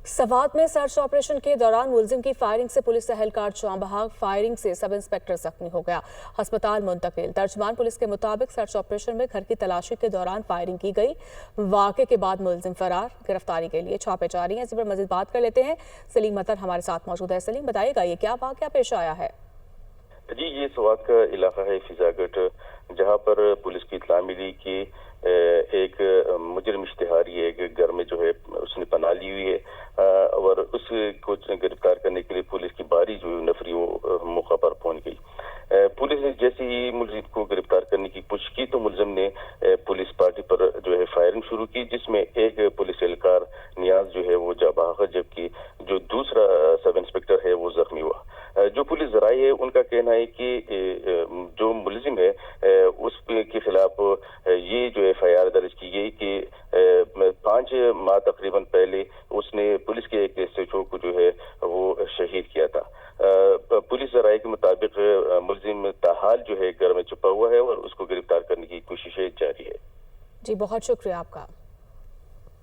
सवात में search operation के दौरान मुलजिम की फायरिंग से पुलिस एहलकार जाँ बहक, फायरिंग से सब इंस्पेक्टर जख्मी हो गया, अस्पताल मुंतकिल। तर्जमान पुलिस के मुताबिक सर्च ऑपरेशन में घर की तलाशी के दौरान फायरिंग की गई। वाक़े के बाद मुलजिम फरार, गिरफ्तारी के लिए छापे जारी हैं। इसी पर मजीद बात कर लेते हैं। सलीम अतर हमारे साथ मौजूद है। सलीम, बताइएगा ये क्या वाक़या पेश आया है? जी, ये सवात का इलाका है फिजागट, जहां पर पुलिस की इत्तला मिली कि एक मुजरिम इश्तिहारी एक घर में जो है उसने पनाह ली हुई है और उसको गिरफ्तार करने के लिए पुलिस की बारी जो नफरी वो मौका पर पहुंच गई। पुलिस ने जैसे ही मुलजिम को गिरफ्तार करने की कोशिश की तो मुलजिम ने पुलिस पार्टी पर जो है फायरिंग शुरू की, जिसमें एक पुलिस एहलकार नियाज जो है वो जा बहक, जबकि जो दूसरा सब इंस्पेक्टर है वो जख्मी हुआ। जो पुलिस जराए है उनका कहना है कि जो मुलजिम है उसके खिलाफ ये जो FIR दर्ज की गई कि 5 माह तकरीबन पहले उसने पुलिस के एक SHO को जो है वो शहीद किया था। पुलिस जराए के मुताबिक मुलजिम ताहाल जो है घर में छुपा हुआ है और उसको गिरफ्तार करने की कोशिशें जारी है। जी, बहुत शुक्रिया आपका।